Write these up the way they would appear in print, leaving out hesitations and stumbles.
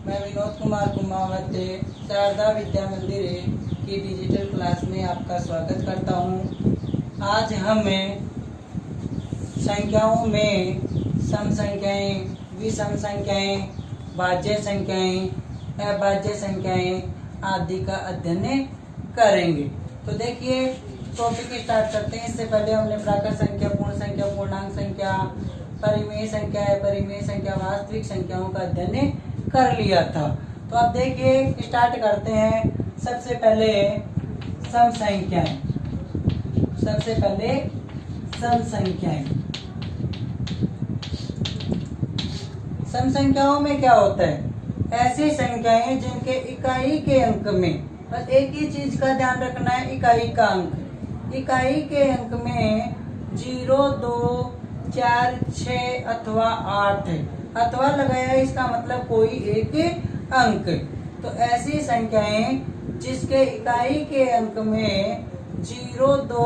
मैं विनोद कुमार कुमावते शारदा विद्या मंदिर की डिजिटल क्लास में आपका स्वागत करता हूँ। आज हमें संख्याओं में सम संख्याएं, विषम संख्याएं, भाज्य संख्याएं, अभाज्य संख्याएं आदि का अध्ययन करेंगे। तो देखिए टॉपिक स्टार्ट करते हैं। इससे पहले हमने प्राकृत संख्या, पूर्ण संख्या, पूर्णांक संख्या, परिमेय संख्या, परिमेय संख्या, वास्तविक संख्याओं का अध्ययन कर लिया था। तो अब देखिए स्टार्ट करते हैं। सबसे पहले सम संख्याएं। सबसे पहले सम संख्याएं। सम संख्याओं में क्या होता है? ऐसी संख्याएं जिनके इकाई के अंक में, बस एक ही चीज का ध्यान रखना है, इकाई का अंक। इकाई के अंक में 0, 2, 4, 6 अथवा 8 है। अथवा लगाया इसका मतलब कोई एक अंक। तो ऐसी संख्याएं जिसके इकाई के अंक में 0, 2,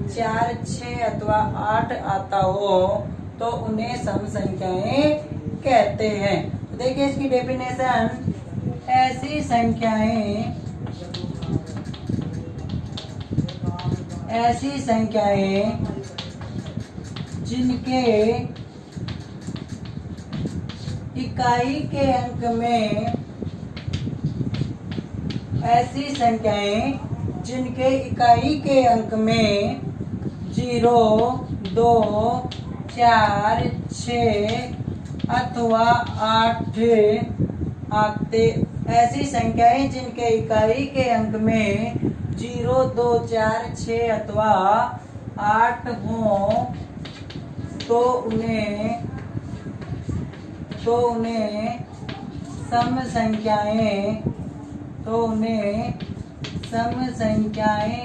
4, 6 अथवा 8 आता हो तो उन्हें सम संख्याएं कहते हैं। तो देखिए इसकी डेफिनेशन, ऐसी संख्याएं जिनके इकाई के अंक में, ऐसी संख्याएं जिनके इकाई के अंक में 0, 2, 4, 6 अथवा 8 आते, ऐसी संख्याएं जिनके इकाई के अंक में 0, 2, 4, 6 अथवा 8 हो तो उन्हें सम संख्याएं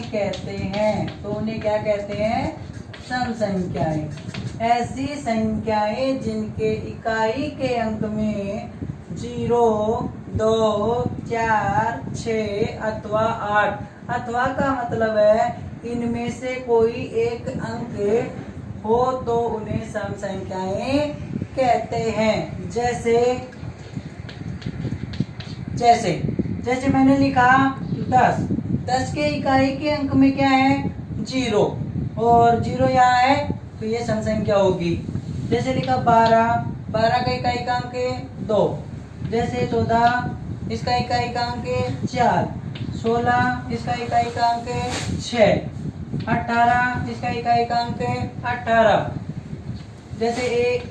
कहते हैं। तो उन्हें क्या कहते हैं? सम संख्याएं। ऐसी संख्याएं जिनके इकाई के अंक में 0, 2, 4, 6 अथवा 8। अथवा का मतलब है इनमें से कोई एक अंक हो तो उन्हें सम संख्याएं कहते हैं। जैसे मैंने लिखा 10। 10 के इकाई के अंक में क्या है? 0, और 0 यहाँ है तो ये सम संख्या होगी। जैसे लिखा 12। 12 का इकाई का अंक है 2। जैसे 14, इसका इकाई का अंक है 4। 16, इसका इकाई का अंक है 6। 18, इसका इकाई का अंक है 18। जैसे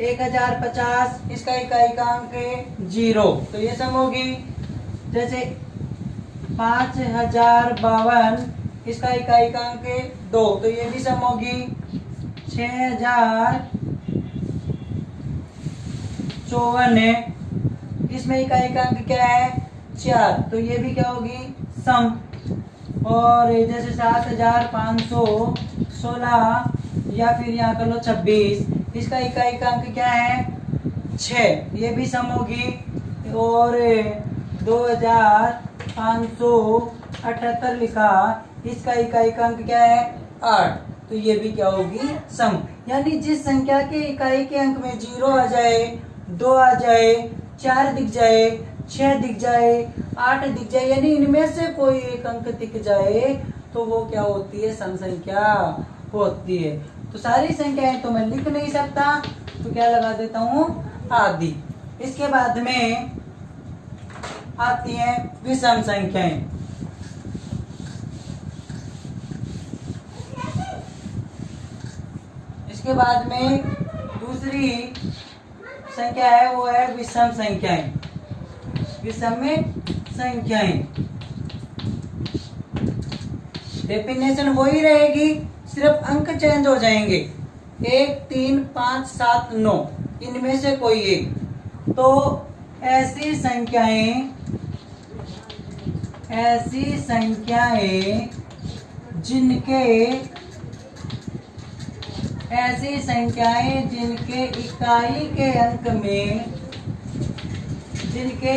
1050, इसका इकाई का अंक है 0, तो ये सम होगी। जैसे 5052, इसका इकाई का अंक है 2, तो ये भी सम होगी। 6054 है, इसमें इकाई का अंक क्या है? 4, तो ये भी क्या होगी? सम। और जैसे 7516 या फिर यहाँ कर लो 26, इसका इकाई का अंक क्या है? 6, ये भी सम होगी। और 2578 लिखा, इसका इकाई का अंक क्या है? 8, तो ये भी क्या होगी? सम। यानी जिस संख्या के इकाई के अंक में 0 आ जाए, 2 आ जाए, 4 दिख जाए, 6 दिख जाए, 8 दिख जाए, यानी इनमें से कोई एक अंक दिख जाए तो वो क्या होती है? सम संख्या होती है। तो सारी संख्याएं तो मैं लिख नहीं सकता, तो क्या लगा देता हूँ? आदि। इसके बाद में आती हैं विषम संख्याएं। इसके बाद में दूसरी संख्या है वो है विषम संख्याएं। विषम संख्याएं डेफिनेशन वही रहेगी, सिर्फ अंक चेंज हो जाएंगे। 1, 3, 5, 7, 9, इनमें से कोई एक। तो ऐसी संख्याएं जिनके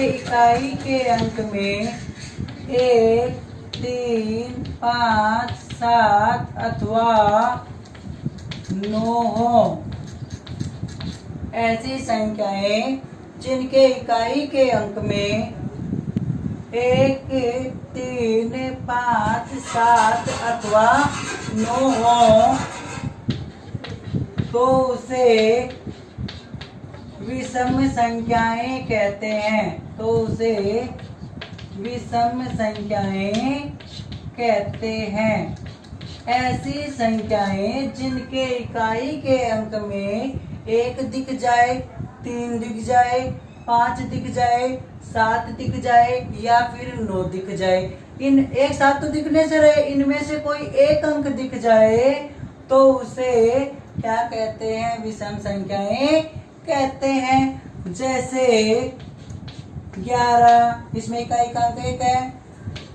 इकाई के अंक में 1, 3, 5, 7 अथवा 9 हो, ऐसी संख्याएं जिनके इकाई के अंक में 1, 3, 5, 7 अथवा 9 हो तो उसे विषम संख्याएं कहते हैं। तो उसे विषम संख्याएं कहते हैं। ऐसी संख्याएं जिनके इकाई के अंक में 1 दिख जाए, 3 दिख जाए, 5 दिख जाए, 7 दिख जाए या फिर 9 दिख जाए। इन एक साथ तो दिखने से रहे, इनमें से कोई एक अंक दिख जाए तो उसे क्या कहते हैं? विषम संख्याएं कहते हैं। जैसे 11, इसमें इकाई का अंक 1 है,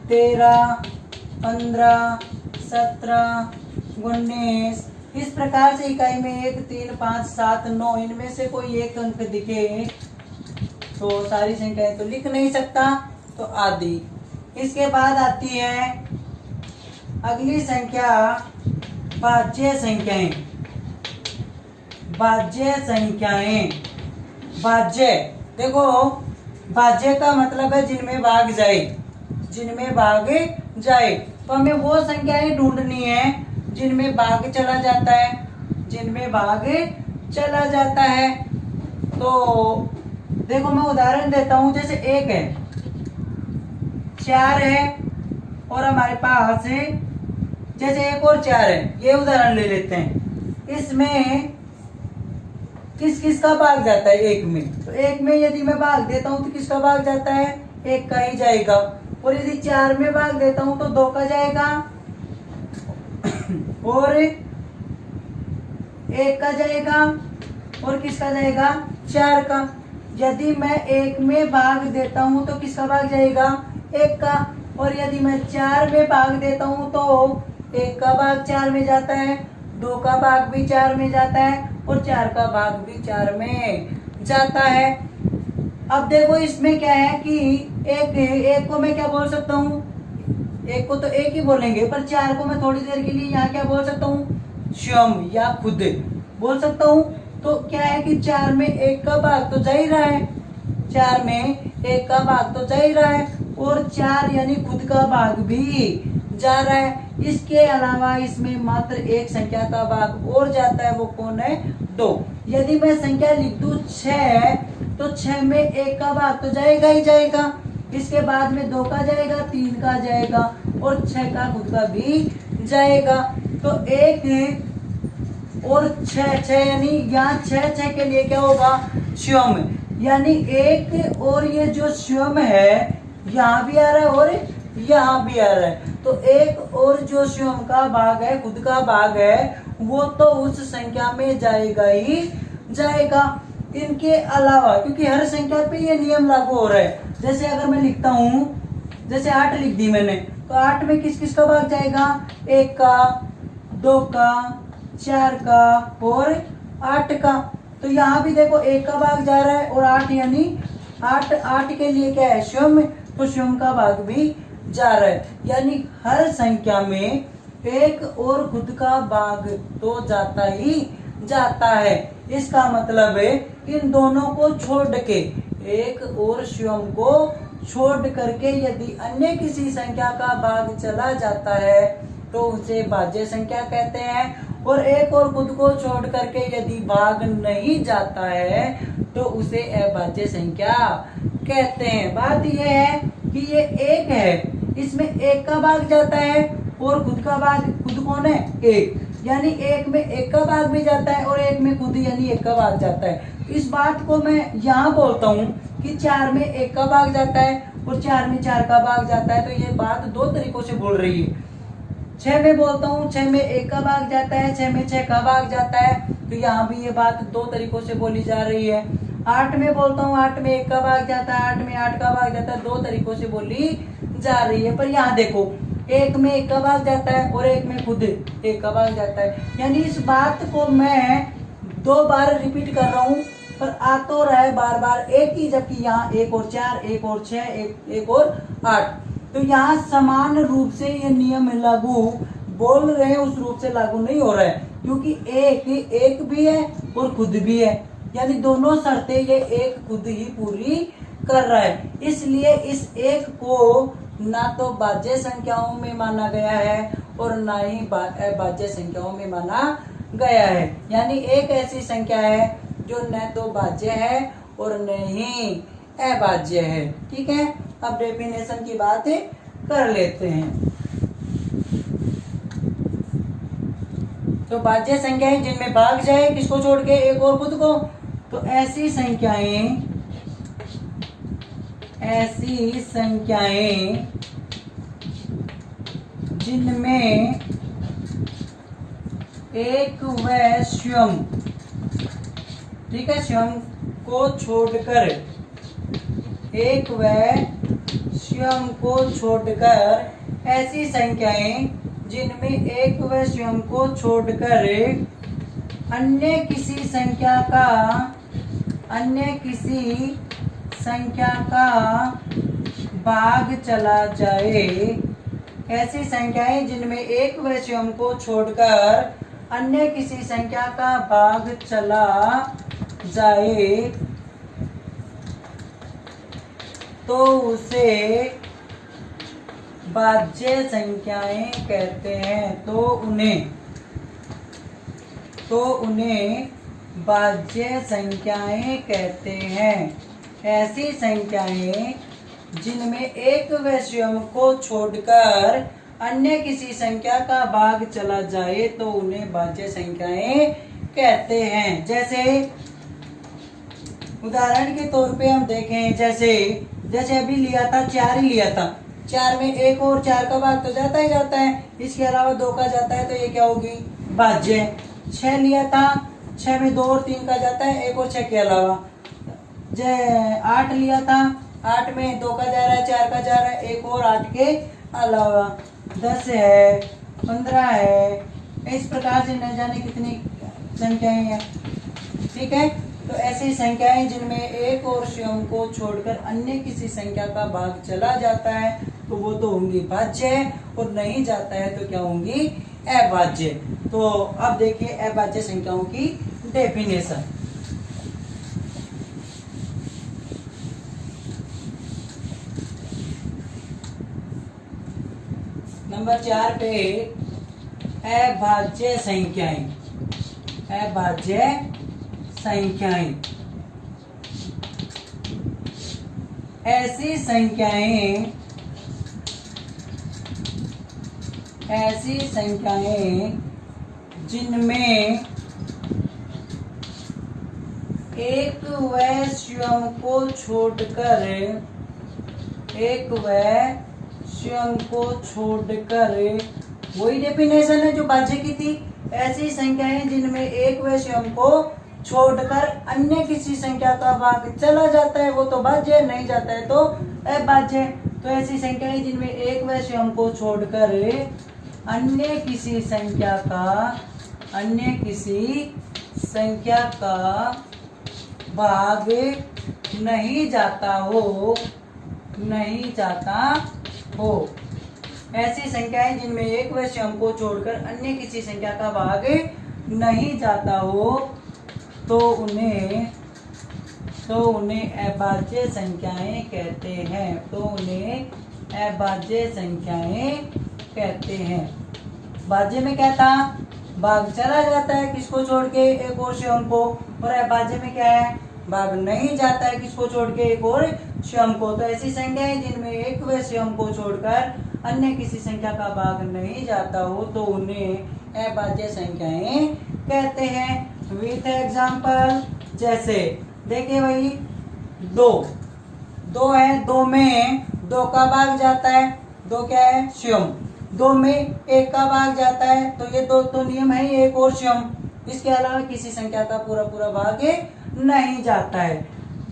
13, 15, 17, 19, इस प्रकार से इकाई में 1, 3, 5, 7, 9 इनमें से कोई एक अंक दिखे तो सारी संख्याएं तो लिख नहीं सकता, तो आदि। इसके बाद आती है अगली संख्या भाज्य संख्याएं। भाज्य संख्याएं, भाज्य देखो, भाज्य का मतलब है जिनमें भाग जाए, जिनमें भाग जाए। तो हमें वो संख्याएं ढूंढनी है जिनमें भाग चला जाता है, जिनमें भाग चला जाता है। तो देखो मैं उदाहरण देता हूं, जैसे 1 है, 4 है और हमारे पास जैसे 1 और 4 है, ये उदाहरण ले लेते हैं। इसमें किस किस का भाग जाता है? 1 में। तो 1 में यदि मैं भाग देता हूं तो किसका भाग जाता है? 1 का ही जाएगा। और यदि 4 में भाग देता हूं तो 2 का जाएगा और 1 का जाएगा और किसका जाएगा? 4 का। यदि मैं 1 में भाग देता हूं तो किसका भाग जाएगा? 1 का। और यदि मैं 4 में भाग देता हूं तो 1 का भाग 4 में जाता है, 2 का भाग भी 4 में जाता है और 4 का भाग भी 4 में जाता है। अब देखो इसमें क्या है कि एक को मैं क्या बोल सकता हूँ? 1 को तो 1 ही बोलेंगे, पर 4 को मैं थोड़ी देर के लिए यहाँ क्या बोल सकता हूँ? स्वयं या खुद बोल सकता हूँ। तो क्या है कि 4 में 1 का भाग तो जा ही रहा है, 4 में 1 का भाग तो जा ही रहा है और 4 यानी खुद का भाग भी जा रहा है। इसके अलावा इसमें मात्र एक संख्या का भाग और जाता है, वो कौन है? 2। यदि मैं संख्या लिख दूं 6, तो 6 में 1 का भाग तो जाएगा ही जाएगा, इसके बाद में 2 का जाएगा, 3 का जाएगा और 6 का खुद का भी जाएगा। तो 1 और 6 यानी यहाँ 6 के लिए क्या होगा? स्वयं, यानी 1 और ये जो स्वयं है यहाँ भी आ रहा है और यहाँ भी आ रहा है। तो 1 और जो स्वयं का भाग है, खुद का भाग है, वो तो उस संख्या में जाएगा ही जाएगा। इनके अलावा क्योंकि हर संख्या पे ये नियम लागू हो रहा है, जैसे अगर मैं लिखता हूँ, जैसे 8 लिख दी मैंने, तो 8 में किस किस का भाग जाएगा? 1 का, 2 का, 4 का और 8 का। तो यहाँ भी देखो 1 का भाग जा रहा है और 8 यानी 8 के लिए क्या है? स्वयं, तो स्वयं का भाग भी जा रहा है। यानी हर संख्या में 1 और खुद का भाग तो जाता ही जाता है। इसका मतलब है इन दोनों को छोड़ के, 1 और स्वयं को छोड़ करके यदि अन्य किसी संख्या का भाग चला जाता है तो उसे भाज्य संख्या कहते हैं। और 1 और खुद को छोड़ करके यदि भाग नहीं जाता है तो उसे अभाज्य संख्या कहते हैं। बात यह है कि ये 1 है, इसमें 1 का भाग जाता है और खुद का भाग, खुद कौन है? 1, यानी 1 में 1 का भाग भी जाता है और 1 में खुद यानी 1 का भाग जाता है। इस बात को मैं यहाँ बोलता हूँ कि 4 में 1 का भाग जाता है और 4 में 4 का भाग जाता है। तो ये बात 2 तरीकों से बोल रही है। 6 में बोलता हूँ 6 में 1 का भाग जाता है, 6 में 6 का भाग जाता है, तो यहाँ भी ये बात 2 तरीकों से बोली जा रही है। 8 में बोलता हूँ 8 में 1 का भाग जाता है, 8 में 8 का भाग जाता है, 2 तरीकों से बोली जा रही है। पर यहाँ देखो 1 में 1 का भाग जाता है और 1 में खुद 1 का भाग जाता है। यानी इस बात को मैं 2 बार रिपीट कर रहा हूँ, पर आ तो रहा है बार बार एक ही, जबकि यहाँ 1 और 4, 1 और 6, 1 और 8। तो यहाँ समान रूप से ये नियम लागू बोल रहे हैं, उस रूप से लागू नहीं हो रहा है, क्योंकि एक भी है और खुद भी है। यानी दोनों शर्तें ये एक खुद ही पूरी कर रहा है, इसलिए इस एक को ना तो भाज्य संख्याओं में माना गया है और ना ही अभाज्य संख्याओं में माना गया है। यानी एक ऐसी संख्या है जो न तो भाज्य है और न ही अभाज्य है। ठीक है, अब डेफिनेशन की बात कर लेते हैं। तो भाज्य संख्याएं जिनमें भाग जाए किसको छोड़ के, एक और खुद को, तो ऐसी संख्याएं जिनमें एक व स्वयं, ठीक है, स्वयं को छोड़कर, एक व स्वयं को छोड़कर ऐसी संख्याएं जिनमें एक व स्वयं को छोड़कर अन्य किसी संख्या का भाग चला जाए, ऐसी संख्याएं जिनमें एक व स्वयं को छोड़कर अन्य किसी संख्या का भाग चला जाए तो उसे भाज्य संख्याएं कहते हैं। तो उन्हें भाज्य संख्याएं कहते हैं। ऐसी संख्याएं जिनमें एक व स्वयं को छोड़कर अन्य किसी संख्या का भाग चला जाए तो उन्हें भाज्य संख्याएं कहते हैं। जैसे उदाहरण के तौर पे हम देखें, जैसे अभी लिया था 4 ही लिया था, 4 में एक और 4 का भाग तो जाता ही जाता है, इसके अलावा 2 का जाता है, तो ये क्या होगी, भाज्य। 6 लिया था, 6 में 2 और 3 का जाता है, एक और 6 के अलावा। 8 लिया था, 8 में 2 का जा रहा है, 4 का जा रहा है, एक और 8 के अलावा। 10 है, 15 है, इस प्रकार से न जाने कितनी संख्याएं हैं। ठीक है, तो ऐसी संख्याएं जिनमें एक और स्वयं को छोड़कर अन्य किसी संख्या का भाग चला जाता है तो वो तो होंगी भाज्य, और नहीं जाता है तो क्या होंगी, अभाज्य। तो अब देखिए अभाज्य संख्याओं की डेफिनेशन। नंबर 4 पे अभाज्य संख्याएं। ऐसी संख्याएं जिनमें एक व स्वयं को छोड़कर वही डेफिनेशन है जो भाज्य की थी। ऐसी संख्याएं जिनमें एक व स्वयं को छोड़कर अन्य किसी संख्या का भाग चला जाता है वो तो भाज्य, नहीं जाता है तो अभाज्य। तो ऐसी संख्याएं जिनमें एक व स्वयं को छोड़कर अन्य किसी संख्या का भाग नहीं जाता हो। ऐसी संख्याएं जिनमें एक व स्वयं को छोड़कर अन्य किसी संख्या का भाग नहीं जाता हो तो उन्हें अभाज्य संख्याएं कहते हैं। भाज्य में क्या था, भाग चला जाता है किसको छोड़ के, एक और स्वयं को, और अभाज्य में क्या है, भाग नहीं जाता है किसको छोड़ के, एक और स्वयं को। तो ऐसी संख्याएं जिनमें एक व स्वयं को छोड़कर अन्य किसी संख्या का भाग नहीं जाता हो तो उन्हें अभाज्य संख्याएं कहते हैं। विथ एग्जाम्पल, जैसे देखिए भाई 2 है, 2 में 2 का भाग जाता है, 2 क्या है, स्वयं। 2 में 1 का भाग जाता है तो ये 2 तो नियम है, एक और स्वयं, इसके अलावा किसी संख्या का पूरा भाग नहीं जाता है।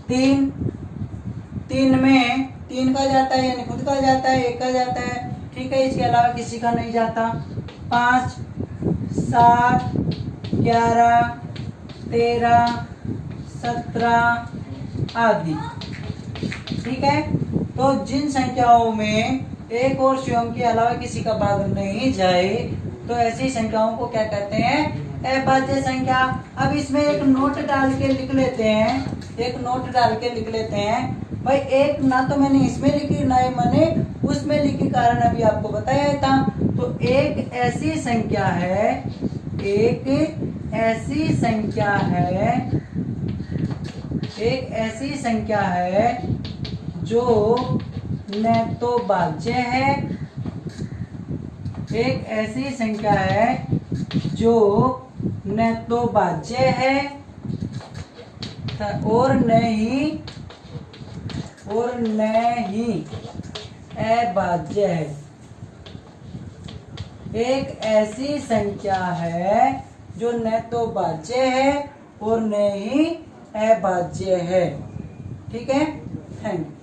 3 में 3 का जाता है यानी खुद का जाता है, 1 का जाता है, ठीक है, इसके अलावा किसी का नहीं जाता। 5, 7, 11, 13, 17 आदि। ठीक है, तो जिन संख्याओं में एक और स्वयं के अलावा किसी का भाग नहीं जाए तो ऐसी संख्याओं को क्या कहते हैं, अभाज्य संख्या। अब इसमें एक नोट डाल के लिख लेते हैं, भाई एक ना तो मैंने इसमें लिखी ना ही मैंने उसमें लिखी, कारण अभी आपको बताया था। तो एक ऐसी संख्या है जो न तो भाज्य है, एक ऐसी संख्या है जो न तो भाज्य है और न ही अभाज्य है। एक ऐसी संख्या है जो न तो भाज्य है और न ही अभाज्य है। ठीक है, थैंक यू।